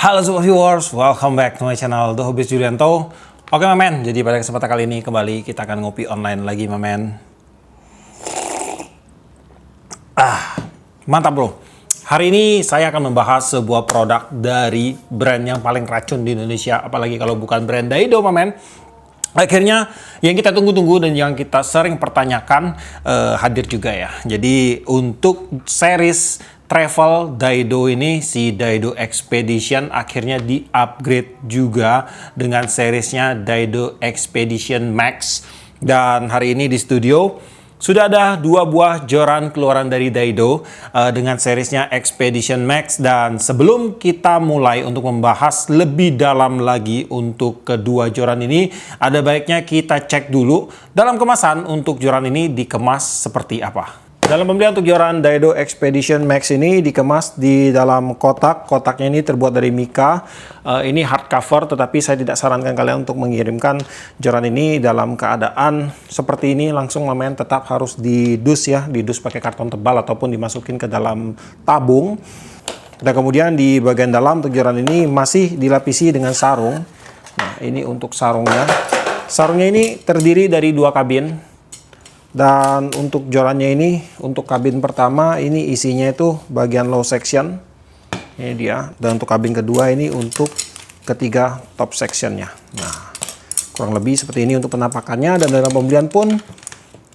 Halo Sobat Viewers, welcome back to my channel The Hobbyist Julianto. Oke Mamen, jadi pada kesempatan kali ini kembali kita akan ngopi online lagi Mamen. Mantap bro. Hari ini saya akan membahas sebuah produk dari brand yang paling racun di Indonesia, apalagi kalau bukan brand Daido Mamen. Akhirnya yang kita tunggu-tunggu dan yang kita sering pertanyakan hadir juga ya. Jadi untuk series travel Daido ini, si Daido Expedition akhirnya di-upgrade juga dengan seriesnya Daido Expedition Max. Dan hari ini di studio sudah ada dua buah joran keluaran dari Daido dengan seriesnya Expedition Max. Dan sebelum kita mulai untuk membahas lebih dalam lagi untuk kedua joran ini, ada baiknya kita cek dulu dalam kemasan untuk joran ini dikemas seperti apa. Dalam pembelian untuk joran Daido Expedition Max ini dikemas di dalam kotak. Kotaknya ini terbuat dari mika. Ini hardcover, tetapi saya tidak sarankan kalian untuk mengirimkan joran ini dalam keadaan seperti ini langsung Mamen. Tetap harus didus ya, didus pakai karton tebal ataupun dimasukin ke dalam tabung. Dan kemudian di bagian dalam untuk joran ini masih dilapisi dengan sarung. Nah, ini untuk sarungnya. Sarungnya ini terdiri dari dua kabin. Dan untuk jorannya ini, untuk kabin pertama ini isinya itu bagian low section. Ini dia. Dan untuk kabin kedua ini untuk ketiga top sectionnya. Nah, kurang lebih seperti ini untuk penampakannya. Dan dalam pembelian pun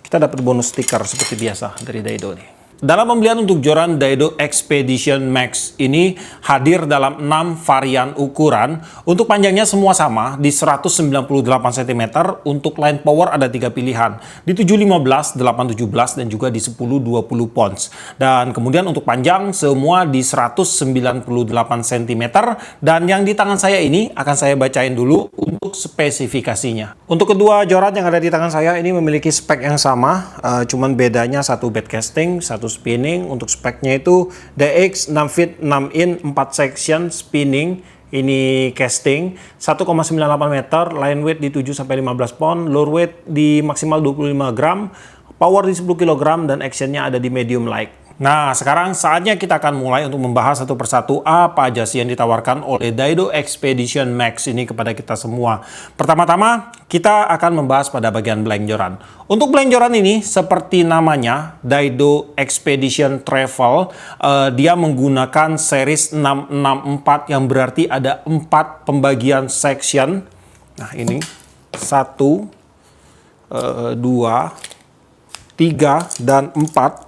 kita dapat bonus stiker seperti biasa dari Daido nih. Dalam pembelian untuk joran Daido Expedition Max ini hadir dalam 6 varian ukuran. Untuk panjangnya semua sama di 198 cm. Untuk line power ada 3 pilihan. Di 715, 817 dan juga di 1020 pounds. Dan kemudian untuk panjang semua di 198 cm. Dan yang di tangan saya ini akan saya bacain dulu untuk spesifikasinya. Untuk kedua joran yang ada di tangan saya ini memiliki spek yang sama. Cuman bedanya satu bed casting, satu spinning. Untuk speknya itu DX 6 feet 6 in 4 section spinning, ini casting 1,98 meter, line weight di 7-15 pound, load weight di maksimal 25 gram, power di 10 kg dan actionnya ada di medium light. Nah, sekarang saatnya kita akan mulai untuk membahas satu persatu apa aja sih yang ditawarkan oleh Daido Expedition Max ini kepada kita semua. Pertama-tama, kita akan membahas pada bagian blank joran. Untuk blank joran ini, seperti namanya, Daido Expedition Travel, dia menggunakan series 664 yang berarti ada 4 pembagian section. Nah, ini 1, 2, 3, dan 4.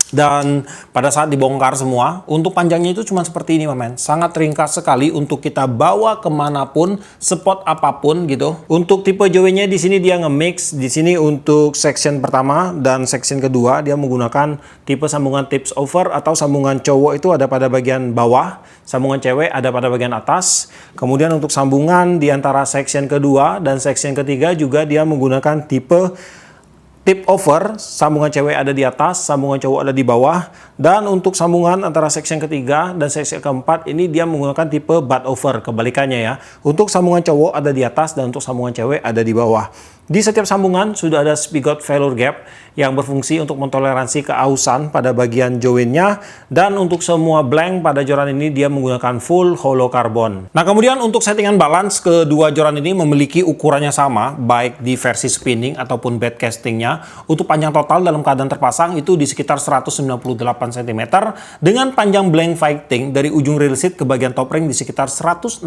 Dan pada saat dibongkar semua, untuk panjangnya itu cuma seperti ini Mamen. Sangat ringkas sekali untuk kita bawa kemanapun, spot apapun gitu. Untuk tipe joinnya di sini dia nge-mix. Di sini untuk section pertama dan section kedua dia menggunakan tipe sambungan tips over atau sambungan cowok itu ada pada bagian bawah, sambungan cewek ada pada bagian atas. Kemudian untuk sambungan di antara section kedua dan section ketiga juga dia menggunakan tipe tip over, sambungan cewek ada di atas, sambungan cowok ada di bawah. Dan untuk sambungan antara section ketiga dan section keempat ini dia menggunakan tipe butt over, kebalikannya ya. Untuk sambungan cowok ada di atas dan untuk sambungan cewek ada di bawah. Di setiap sambungan sudah ada spigot failure gap yang berfungsi untuk mentoleransi keausan pada bagian joinnya. Dan untuk semua blank pada joran ini dia menggunakan full hollow carbon. Nah, kemudian untuk settingan balance, kedua joran ini memiliki ukurannya sama, baik di versi spinning ataupun bed castingnya. Untuk panjang total dalam keadaan terpasang itu di sekitar 198 cm dengan panjang blank fighting dari ujung rail seat ke bagian top ring di sekitar 164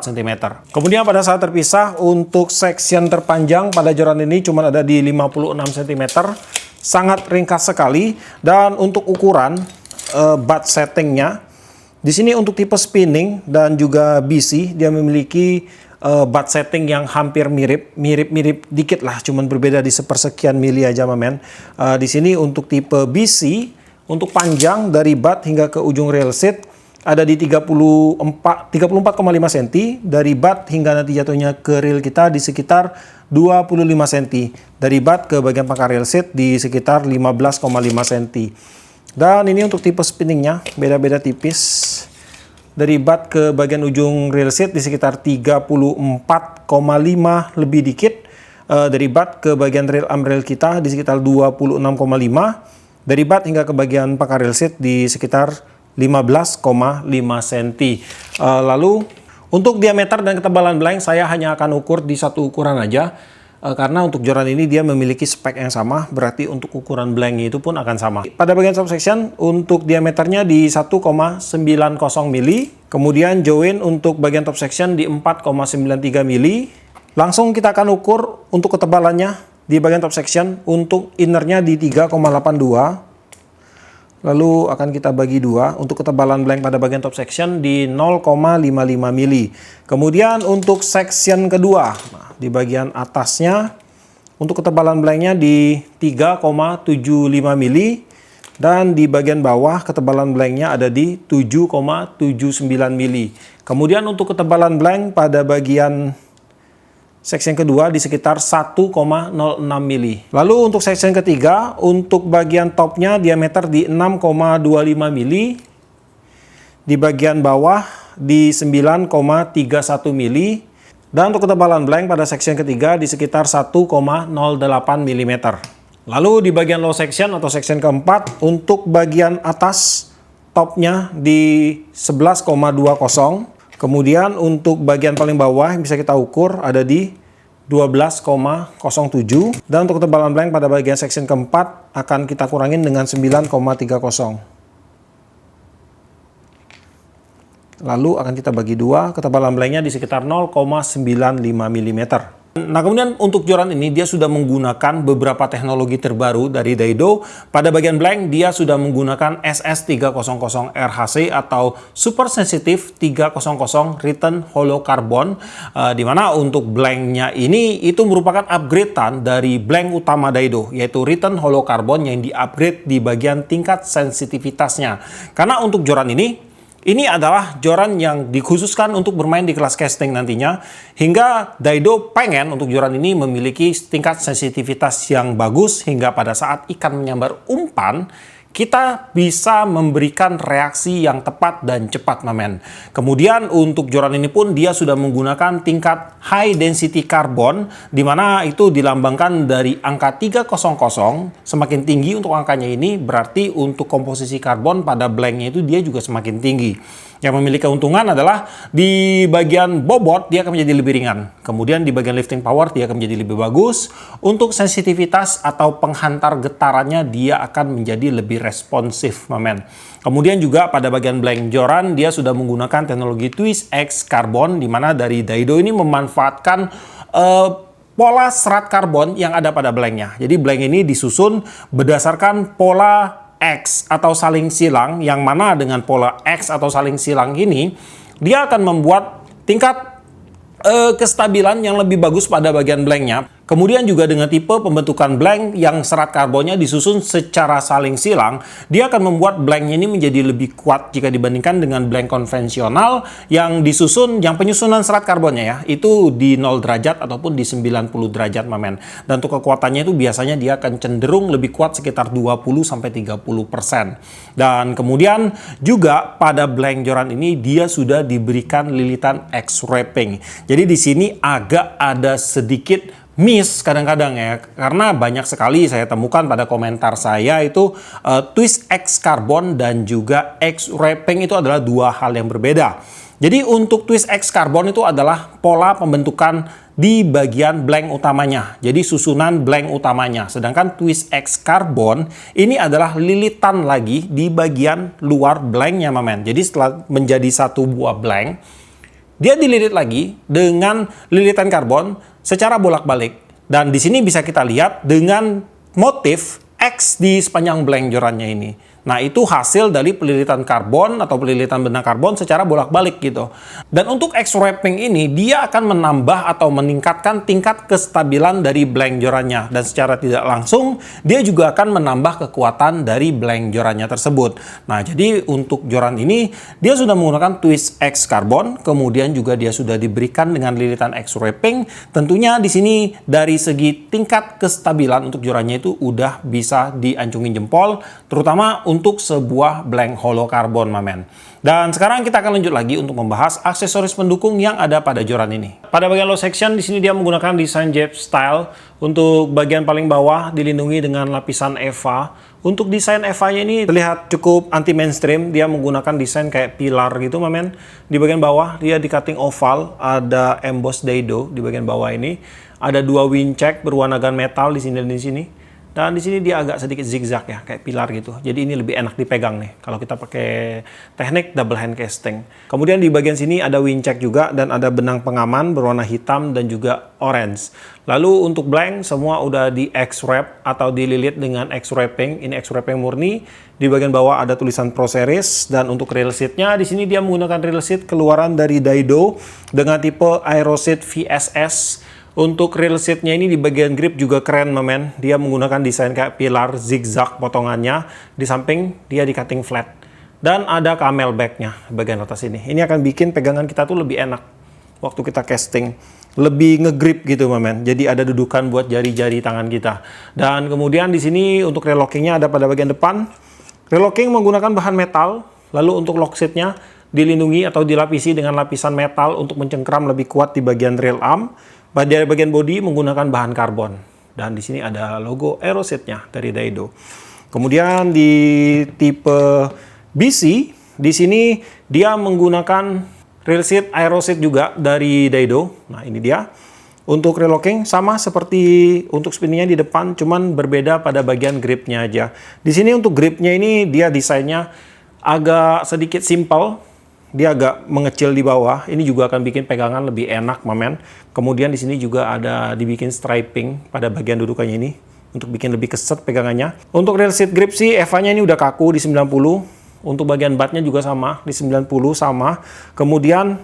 cm. Kemudian pada saat terpisah untuk section terpanjang pada joran ini cuma ada di 56 cm. Sangat ringkas sekali. Dan untuk ukuran butt settingnya di sini untuk tipe spinning dan juga BC dia memiliki butt setting yang hampir mirip dikit lah, cuman berbeda di sepersekian mili aja Mamen. Di sini untuk tipe BC untuk panjang dari butt hingga ke ujung rail seat ada di 34,5 cm, dari butt hingga nanti jatuhnya ke rail kita di sekitar 25 cm, dari butt ke bagian pangkal rail seat di sekitar 15,5 cm. Dan ini untuk tipe spinningnya beda-beda tipis. Dari butt ke bagian ujung rail seat di sekitar 34,5 lebih dikit. Dari butt ke bagian rail arm rail kita di sekitar 26,5. Dari butt hingga ke bagian pangkal rail seat di sekitar 15,5 cm. Lalu untuk diameter dan ketebalan blank saya hanya akan ukur di satu ukuran aja. Karena untuk joran ini dia memiliki spek yang sama, berarti untuk ukuran blanknya itu pun akan sama. Pada bagian subsection untuk diameternya di 1,90 mili, kemudian join untuk bagian top section di 4,93 mili. Langsung kita akan ukur untuk ketebalannya di bagian top section, untuk innernya di 3,82. Lalu akan kita bagi dua untuk ketebalan blank pada bagian top section di 0,55 mili. Kemudian untuk section kedua, nah, di bagian atasnya untuk ketebalan blanknya di 3,75 mili. Dan di bagian bawah ketebalan blanknya ada di 7,79 mili. Kemudian untuk ketebalan blank pada bagian section kedua di sekitar 1,06 mili. Lalu untuk section ketiga, untuk bagian topnya diameter di 6,25 mili. Di bagian bawah di 9,31 mili. Dan untuk ketebalan blank pada section ketiga di sekitar 1,08 mm. Lalu di bagian low section atau section keempat, untuk bagian atas topnya di 11,20. Kemudian untuk bagian paling bawah yang bisa kita ukur ada di 12,07. Dan untuk ketebalan blank pada bagian section keempat akan kita kurangin dengan 9,30. Lalu akan kita bagi dua, ketebalan blanknya di sekitar 0,95 mm. Nah, kemudian untuk joran ini dia sudah menggunakan beberapa teknologi terbaru dari Daido. Pada bagian blank dia sudah menggunakan SS300 RHC atau Super Sensitive 300 Written Hollow Carbon, di mana untuk blanknya ini itu merupakan upgradean dari blank utama Daido, yaitu Written Hollow Carbon yang di-upgrade di bagian tingkat sensitivitasnya. Karena untuk joran ini adalah joran yang dikhususkan untuk bermain di kelas casting nantinya, hingga Daido pengen untuk joran ini memiliki tingkat sensitivitas yang bagus, hingga pada saat ikan menyambar umpan, kita bisa memberikan reaksi yang tepat dan cepat, mamen. Kemudian untuk joran ini pun dia sudah menggunakan tingkat high density carbon, di mana itu dilambangkan dari angka 300. Semakin tinggi untuk angkanya ini berarti untuk komposisi karbon pada blanknya itu dia juga semakin tinggi. Yang memiliki keuntungan adalah di bagian bobot dia akan menjadi lebih ringan. Kemudian di bagian lifting power dia akan menjadi lebih bagus. Untuk sensitivitas atau penghantar getarannya dia akan menjadi lebih responsif, mamen. Kemudian juga pada bagian blank joran dia sudah menggunakan teknologi Twist X Carbon, di mana dari Daido ini memanfaatkan pola serat karbon yang ada pada blanknya. Jadi blank ini disusun berdasarkan pola X atau saling silang, yang mana dengan pola X atau saling silang ini dia akan membuat tingkat kestabilan yang lebih bagus pada bagian blanknya. Kemudian juga dengan tipe pembentukan blank yang serat karbonnya disusun secara saling silang, dia akan membuat blanknya ini menjadi lebih kuat jika dibandingkan dengan blank konvensional yang disusun, yang penyusunan serat karbonnya ya, itu di 0 derajat ataupun di 90 derajat, mamen. Dan untuk kekuatannya itu biasanya dia akan cenderung lebih kuat sekitar 20-30%. Dan kemudian juga pada blank joran ini dia sudah diberikan lilitan X-wrapping. Jadi di sini agak ada sedikit miss kadang-kadang ya, karena banyak sekali saya temukan pada komentar saya itu Twist X Carbon dan juga X-wrapping itu adalah dua hal yang berbeda. Jadi untuk Twist X Carbon itu adalah pola pembentukan di bagian blank utamanya, jadi susunan blank utamanya. Sedangkan Twist X Carbon ini adalah lilitan lagi di bagian luar blanknya, mamen. Jadi setelah menjadi satu buah blank, dia dililit lagi dengan lilitan karbon secara bolak-balik. Dan di sini bisa kita lihat dengan motif X di sepanjang blank jorannya ini. Nah, itu hasil dari pelilitan karbon atau pelilitan benang karbon secara bolak-balik gitu. Dan untuk X-wrapping ini, dia akan menambah atau meningkatkan tingkat kestabilan dari blank jorannya. Dan secara tidak langsung, dia juga akan menambah kekuatan dari blank jorannya tersebut. Nah, jadi untuk joran ini, dia sudah menggunakan Twist X Carbon, kemudian juga dia sudah diberikan dengan lilitan X-wrapping. Tentunya di sini dari segi tingkat kestabilan untuk jorannya itu udah bisa diancungin jempol, terutama untuk sebuah blank hollow carbon, mamen. Dan sekarang kita akan lanjut lagi untuk membahas aksesoris pendukung yang ada pada joran ini. Pada bagian low section di sini dia menggunakan desain Jet style. Untuk bagian paling bawah dilindungi dengan lapisan EVA. Untuk desain EVA-nya ini terlihat cukup anti mainstream. Dia menggunakan desain kayak pilar gitu, mamen. Di bagian bawah dia di cutting oval, ada emboss dado di bagian bawah ini. Ada dua wing check berwarna gunmetal di sini dan di sini. Dan di sini dia agak sedikit zigzag ya, kayak pilar gitu. Jadi ini lebih enak dipegang nih kalau kita pakai teknik double hand casting. Kemudian di bagian sini ada wing check juga dan ada benang pengaman berwarna hitam dan juga orange. Lalu untuk blank semua udah di X-wrap atau dililit dengan X-wrapping. Ini X-wrapping murni. Di bagian bawah ada tulisan Pro Series dan untuk rail seatnya di sini dia menggunakan rail seat keluaran dari Daido dengan tipe Aeroseat VSS. Untuk rail seatnya ini di bagian grip juga keren, mamen. Dia menggunakan desain kayak pilar zigzag potongannya. Di samping dia di cutting flat. Dan ada camel backnya bagian atas ini. Ini akan bikin pegangan kita tuh lebih enak waktu kita casting. Lebih ngegrip gitu, mamen. Jadi ada dudukan buat jari-jari tangan kita. Dan kemudian di sini untuk rail lockingnya ada pada bagian depan. Rail locking menggunakan bahan metal. Lalu untuk lock seatnya dilindungi atau dilapisi dengan lapisan metal untuk mencengkram lebih kuat di bagian rail arm. Pada bagian bodi menggunakan bahan karbon. Dan di sini ada logo Aeroseat-nya dari Daido. Kemudian di tipe BC, di sini dia menggunakan rail seat Aeroseat juga dari Daido. Nah, ini dia. Untuk rail locking sama seperti untuk spinningnya di depan, cuman berbeda pada bagian gripnya aja. Di sini untuk gripnya ini dia desainnya agak sedikit simple. Dia agak mengecil di bawah. Ini juga akan bikin pegangan lebih enak, mamen. Kemudian di sini juga ada dibikin striping pada bagian dudukannya ini untuk bikin lebih keset pegangannya. Untuk rail seat grip sih EVA-nya ini udah kaku di 90. Untuk bagian butt-nya juga sama di 90 sama. Kemudian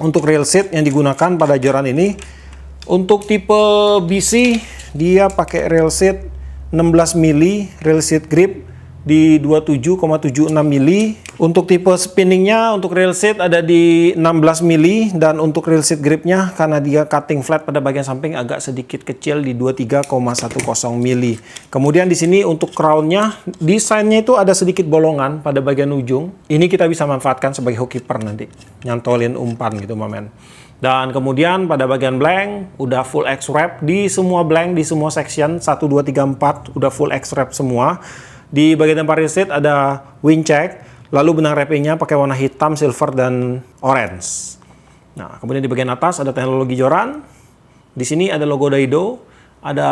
untuk rail seat yang digunakan pada joran ini untuk tipe BC dia pakai rail seat 16 mili, rail seat grip di 27,76 mili. Untuk tipe spinningnya untuk rail seat ada di 16 mili dan untuk rail seat gripnya karena dia cutting flat pada bagian samping agak sedikit kecil di 23,10 mili. Kemudian di sini untuk crownnya desainnya itu ada sedikit bolongan pada bagian ujung. Ini kita bisa manfaatkan sebagai hook keeper nanti, nyantolin umpan gitu, mamen. Dan kemudian pada bagian blank udah full X-wrap di semua blank, di semua section 1, 2, 3, 4 udah full X-wrap semua. Di bagian tempat rail seat ada wing check, lalu benang wrappingnya pakai warna hitam, silver, dan orange. Nah, kemudian di bagian atas ada teknologi joran. Di sini ada logo Daido, ada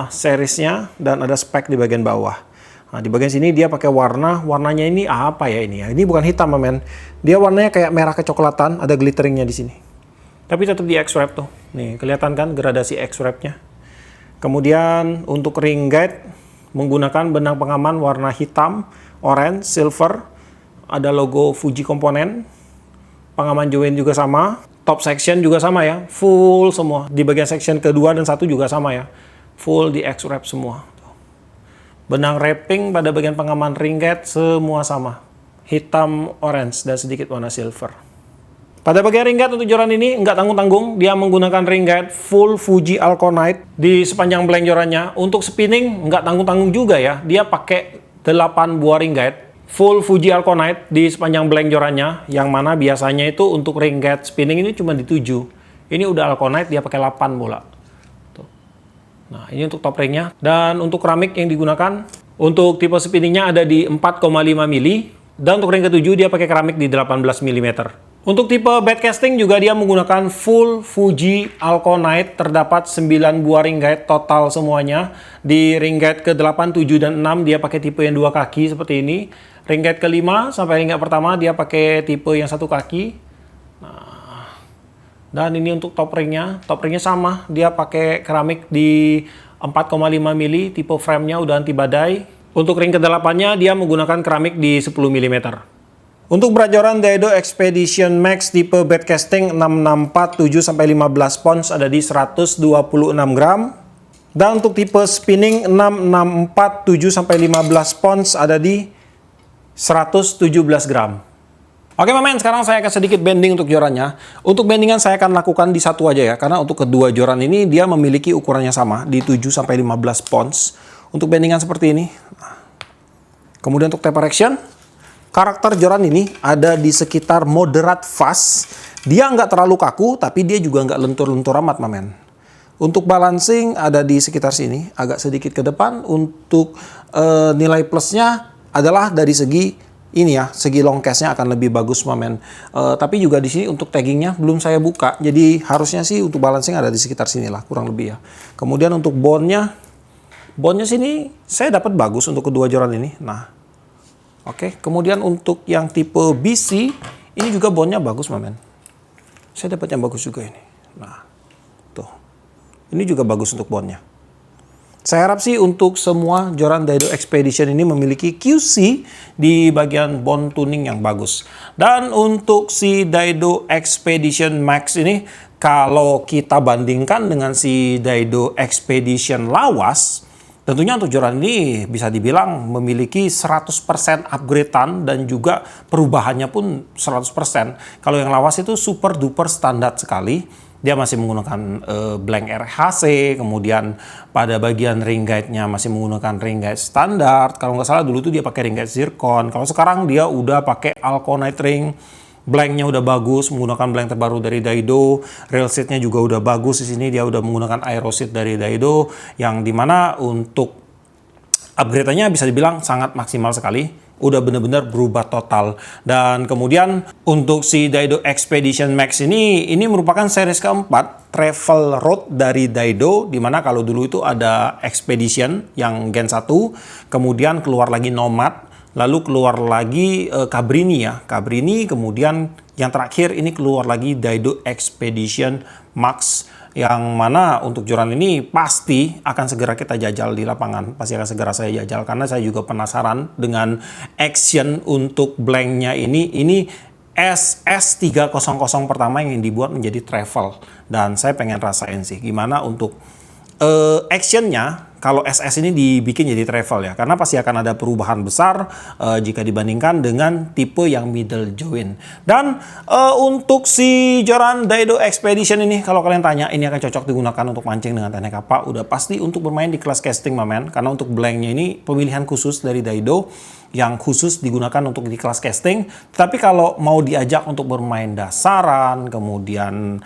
seriesnya, dan ada spek di bagian bawah. Nah, di bagian sini dia pakai warnanya ini apa ya ini ya? Ini bukan hitam, men. Dia warnanya kayak merah kecoklatan, ada glitteringnya di sini. Tapi tetap di X-wrap tuh. Nih, kelihatan kan gradasi X-wrapnya. Kemudian untuk ring guide menggunakan benang pengaman warna hitam, orange, silver. Ada logo Fuji komponen. Pengaman join juga sama. Top section juga sama ya. Full semua. Di bagian section kedua dan satu juga sama ya. Full di X-wrap semua. Benang wrapping pada bagian pengaman ring guide semua sama. Hitam, orange, dan sedikit warna silver. Pada bagian ring guide untuk joran ini nggak tanggung-tanggung, dia menggunakan ring guide full Fuji Alconite di sepanjang blank jorannya. Untuk spinning nggak tanggung-tanggung juga ya, dia pakai 8 buah ring guide full Fuji Alconite di sepanjang blank jorannya, yang mana biasanya itu untuk ring guide spinning ini cuma di 7. Ini udah Alconite, dia pakai 8 bola. Tuh. Nah, ini untuk top ringnya. Dan untuk keramik yang digunakan, untuk tipe spinningnya ada di 4,5 mili. Dan untuk ring ke-7 dia pakai keramik di 18 mm. Untuk tipe bed casting juga dia menggunakan full Fuji Alconite. Terdapat 9 buah ring guide total semuanya. Di ring guide ke-8, 7, dan 6 dia pakai tipe yang 2 kaki seperti ini. Ring guide ke-5 sampai ring guide pertama dia pakai tipe yang 1 kaki. Nah, dan ini untuk top ringnya. Top ringnya sama, dia pakai keramik di 4,5 mili. Tipe framenya udah anti badai. Untuk ring ke-8-nya dia menggunakan keramik di 10 mm. Untuk berat joran Daido Expedition Max tipe bed casting 6647-15 pounds ada di 126 gram. Dan untuk tipe spinning 6647-15 pounds ada di 117 gram. Oke, mamen, sekarang saya akan sedikit bending untuk jorannya. Untuk bendingan saya akan lakukan di satu aja ya, karena untuk kedua joran ini dia memiliki ukurannya sama di 7-15 pounds. Untuk bendingan seperti ini. Kemudian untuk taper action, karakter joran ini ada di sekitar moderate fast. Dia nggak terlalu kaku, tapi dia juga nggak lentur-lentur amat, mamen. Untuk balancing ada di sekitar sini, agak sedikit ke depan. Untuk nilai plusnya adalah dari segi ini ya, segi long case-nya akan lebih bagus, mamen. Tapi juga di sini untuk taggingnya belum saya buka, jadi harusnya sih untuk balancing ada di sekitar sini lah, kurang lebih ya. Kemudian untuk bondnya sini saya dapat bagus untuk kedua joran ini. Nah, oke. Kemudian untuk yang tipe BC ini juga bondnya bagus, mamen. Saya dapat yang bagus juga ini. Nah, tuh. Ini juga bagus untuk bondnya. Saya harap sih untuk semua joran Daido Expedition ini memiliki QC di bagian bond tuning yang bagus. Dan untuk si Daido Expedition Max ini, kalau kita bandingkan dengan si Daido Expedition lawas, tentunya untuk joran ini bisa dibilang memiliki 100% upgradean dan juga perubahannya pun 100%. Kalau yang lawas itu super duper standar sekali. Dia masih menggunakan blank RHC, kemudian pada bagian ring guide-nya masih menggunakan ring guide standar. Kalau nggak salah dulu tuh dia pakai ring guide zircon. Kalau sekarang dia udah pakai Alconite ring. Blanknya udah bagus, menggunakan blank terbaru dari Daido. Rail seat-nya juga udah bagus di sini. Dia udah menggunakan aero seat dari Daido, yang dimana untuk upgrade-nya bisa dibilang sangat maksimal sekali. Udah bener-bener berubah total. Dan kemudian untuk si Daido Expedition Max ini merupakan series keempat travel road dari Daido, dimana kalau dulu itu ada Expedition yang Gen 1, kemudian keluar lagi Nomad, lalu keluar lagi Cabrini ya, Cabrini, kemudian yang terakhir ini keluar lagi Daido Expedition Max, yang mana untuk joran ini pasti akan segera kita jajal di lapangan. Pasti akan segera saya jajal karena saya juga penasaran dengan action untuk blanknya ini. Ini SS300 pertama yang dibuat menjadi travel, dan saya pengen rasain sih gimana untuk actionnya kalau SS ini dibikin jadi travel ya, karena pasti akan ada perubahan besar jika dibandingkan dengan tipe yang middle joint. Dan untuk si joran Daido Expedition ini, kalau kalian tanya ini akan cocok digunakan untuk mancing dengan teknik apa, udah pasti untuk bermain di kelas casting, mamen. Karena untuk blanknya ini pemilihan khusus dari Daido yang khusus digunakan untuk di kelas casting. Tapi kalau mau diajak untuk bermain dasaran, kemudian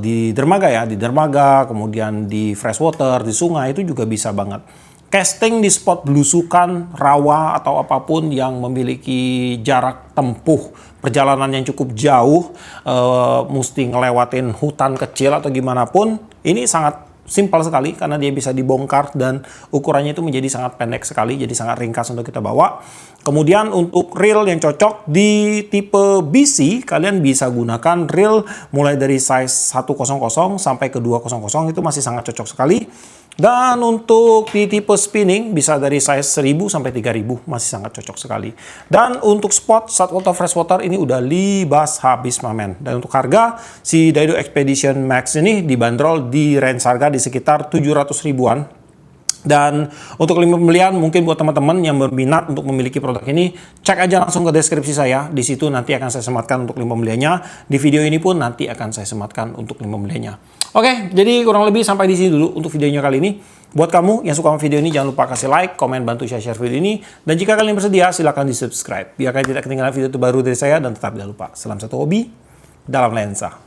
di dermaga ya, di dermaga, kemudian di freshwater, di sungai, itu juga bisa banget. Casting di spot belusukan, rawa, atau apapun yang memiliki jarak tempuh perjalanan yang cukup jauh, mesti ngelewatin hutan kecil atau gimana pun, ini sangat simpel sekali karena dia bisa dibongkar dan ukurannya itu menjadi sangat pendek sekali, jadi sangat ringkas untuk kita bawa. Kemudian untuk reel yang cocok di tipe BC, kalian bisa gunakan reel mulai dari size 100 sampai ke 200, itu masih sangat cocok sekali. Dan untuk di tipe spinning bisa dari size 1000 sampai 3000, masih sangat cocok sekali. Dan untuk spot saltwater freshwater ini udah libas habis, mamen. Dan untuk harga si Daido Expedition Max ini dibanderol di range harga di sekitar 700 ribuan. Dan untuk link pembelian mungkin buat teman-teman yang berminat untuk memiliki produk ini, cek aja langsung ke deskripsi saya. Di situ nanti akan saya sematkan untuk link pembeliannya. Di video ini pun nanti akan saya sematkan untuk link pembeliannya. Oke, jadi kurang lebih sampai di sini dulu untuk videonya kali ini. Buat kamu yang suka sama video ini, jangan lupa kasih like, komen, bantu share video ini. Dan jika kalian bersedia, silahkan di subscribe biar kalian tidak ketinggalan video terbaru dari saya. Dan tetap jangan lupa, salam satu hobi dalam lensa.